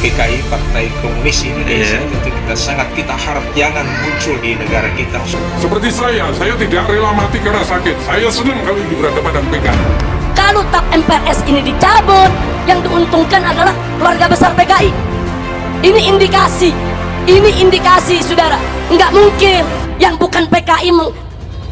PKI, Partai Komunis Indonesia, tentu kita harap jangan muncul di negara kita. Seperti saya tidak rela mati karena sakit. Saya senang kali berhadapan dengan PKI. Kalau TAP MPRS ini dicabut, yang diuntungkan adalah keluarga besar PKI. Ini indikasi saudara. Nggak mungkin yang bukan PKI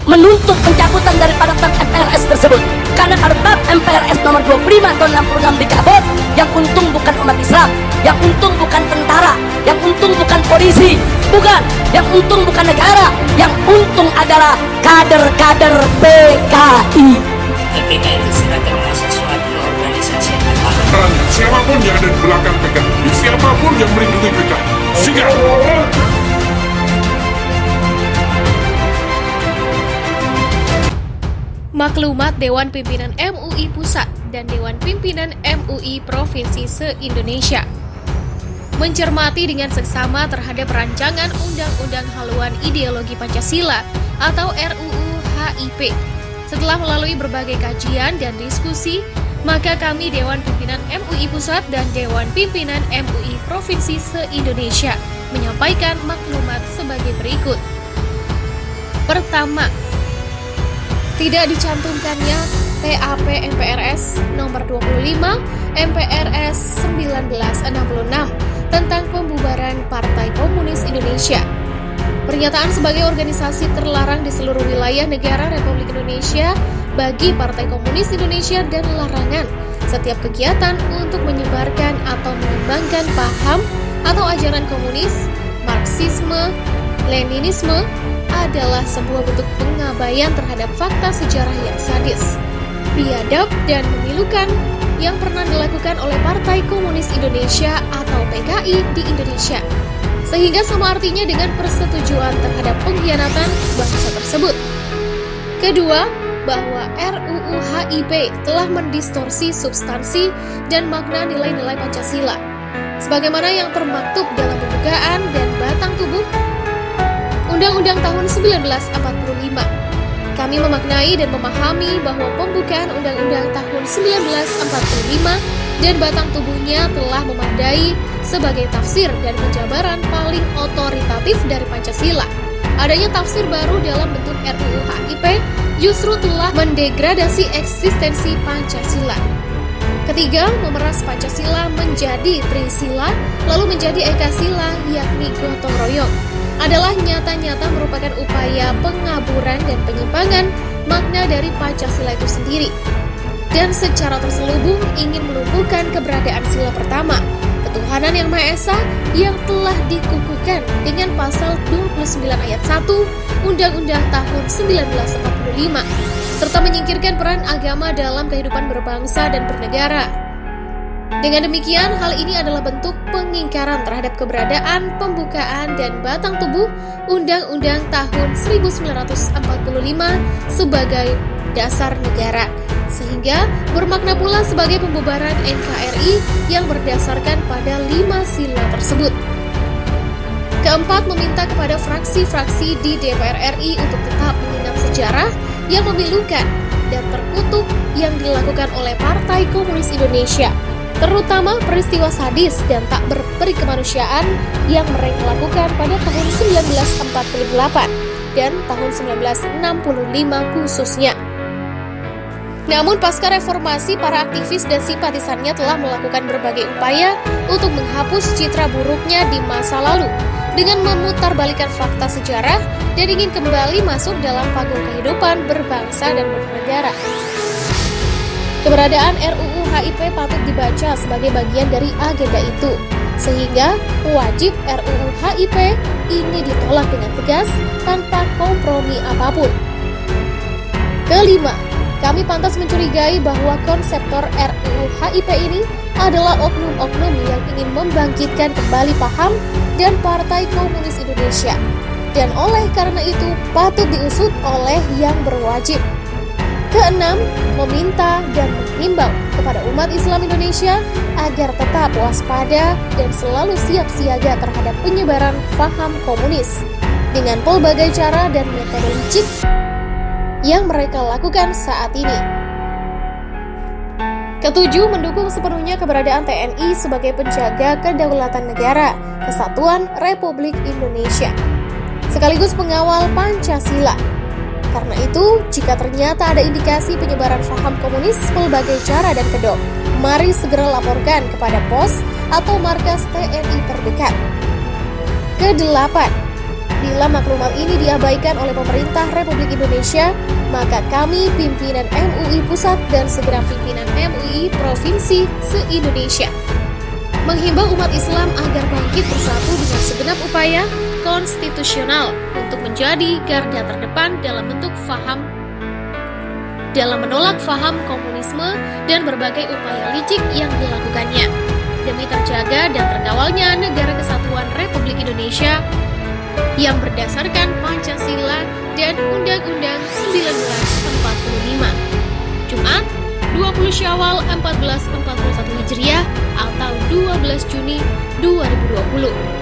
menuntut pencabutan daripada TAP MPRS tersebut. Karena kalau TAP MPRS nomor 25 tahun 66 dicabut, yang untung bukan umat Islam, yang untung bukan tentara, yang untung bukan polisi, bukan, yang untung bukan negara, yang untung adalah kader-kader PKI. PKI itu seragam sesuatu organisasi yang berpaham. Siapapun yang ada di belakang PKI, siapapun yang melindungi PKI, siap. Maklumat Dewan Pimpinan MUI Pusat dan Dewan Pimpinan MUI Provinsi se-Indonesia mencermati dengan seksama terhadap rancangan Undang-Undang Haluan Ideologi Pancasila atau RUU HIP. Setelah melalui berbagai kajian dan diskusi, maka kami Dewan Pimpinan MUI Pusat dan Dewan Pimpinan MUI Provinsi se-Indonesia menyampaikan maklumat sebagai berikut. Pertama, tidak dicantumkannya TAP MPRS nomor 25 MPRS 1966 tentang pembubaran Partai Komunis Indonesia. Pernyataan sebagai organisasi terlarang di seluruh wilayah negara Republik Indonesia bagi Partai Komunis Indonesia dan larangan setiap kegiatan untuk menyebarkan atau mengembangkan paham atau ajaran komunis, Marxisme, Leninisme adalah sebuah bentuk pengabaian terhadap fakta sejarah yang sadis, biadab, dan memilukan yang pernah dilakukan oleh Partai Komunis Indonesia atau PKI di Indonesia, sehingga sama artinya dengan persetujuan terhadap pengkhianatan bangsa tersebut. Kedua, bahwa RUU HIP telah mendistorsi substansi dan makna nilai-nilai Pancasila, sebagaimana yang termaktub dalam pembukaan dan batang tubuh Undang-Undang tahun 1945. Kami memaknai dan memahami bahwa pembukaan Undang-Undang tahun 1945 dan batang tubuhnya telah memadai sebagai tafsir dan penjabaran paling otoritatif dari Pancasila. Adanya tafsir baru dalam bentuk RUU HIP justru telah mendegradasi eksistensi Pancasila. Ketiga, memeras Pancasila menjadi Trisila, lalu menjadi Ekasila, yakni gotong royong, adalah nyata-nyata merupakan upaya pengaburan dan penyimpangan makna dari Pancasila itu sendiri. Dan secara terselubung ingin melumpuhkan keberadaan sila pertama, ketuhanan yang Maha Esa, yang telah dikukuhkan dengan pasal 29 ayat 1 Undang-Undang tahun 1945, serta menyingkirkan peran agama dalam kehidupan berbangsa dan bernegara. Dengan demikian, hal ini adalah bentuk pengingkaran terhadap keberadaan, pembukaan, dan batang tubuh Undang-Undang tahun 1945 sebagai dasar negara, sehingga bermakna pula sebagai pembubaran NKRI yang berdasarkan pada 5 sila tersebut. Keempat, meminta kepada fraksi-fraksi di DPR RI untuk tetap mengingat sejarah yang memilukan dan terkutuk yang dilakukan oleh Partai Komunis Indonesia, terutama peristiwa sadis dan tak berperi kemanusiaan yang mereka lakukan pada tahun 1948 dan tahun 1965 khususnya. Namun pasca reformasi, para aktivis dan simpatisannya telah melakukan berbagai upaya untuk menghapus citra buruknya di masa lalu dengan memutarbalikkan fakta sejarah dan ingin kembali masuk dalam panggung kehidupan berbangsa dan bernegara. Keberadaan RUU HIP patut dibaca sebagai bagian dari agenda itu, sehingga wajib RUU HIP ini ditolak dengan tegas tanpa kompromi apapun. Kelima, kami pantas mencurigai bahwa konseptor RUU HIP ini adalah oknum-oknum yang ingin membangkitkan kembali paham dan Partai Komunis Indonesia, dan oleh karena itu patut diusut oleh yang berwajib. Keenam, meminta dan menghimbau kepada umat Islam Indonesia agar tetap waspada dan selalu siap siaga terhadap penyebaran paham komunis dengan pelbagai cara dan metode licik yang mereka lakukan saat ini. Ketujuh, mendukung sepenuhnya keberadaan TNI sebagai penjaga kedaulatan negara, Kesatuan Republik Indonesia, sekaligus pengawal Pancasila. Karena itu, jika ternyata ada indikasi penyebaran paham komunis pelbagai cara dan kedok, mari segera laporkan kepada pos atau markas TNI terdekat. Kedelapan, bila maklumat ini diabaikan oleh pemerintah Republik Indonesia, maka kami pimpinan MUI Pusat dan segenap pimpinan MUI Provinsi se-Indonesia menghimbau umat Islam agar bangkit bersatu dengan segenap upaya konstitusional untuk menjadi garda terdepan dalam menolak faham komunisme dan berbagai upaya licik yang dilakukannya demi terjaga dan terkawalnya negara kesatuan Republik Indonesia yang berdasarkan Pancasila dan Undang-Undang 1945. Jumat, 20 Syawal 1441 Hijriah atau 12 Juni 2020.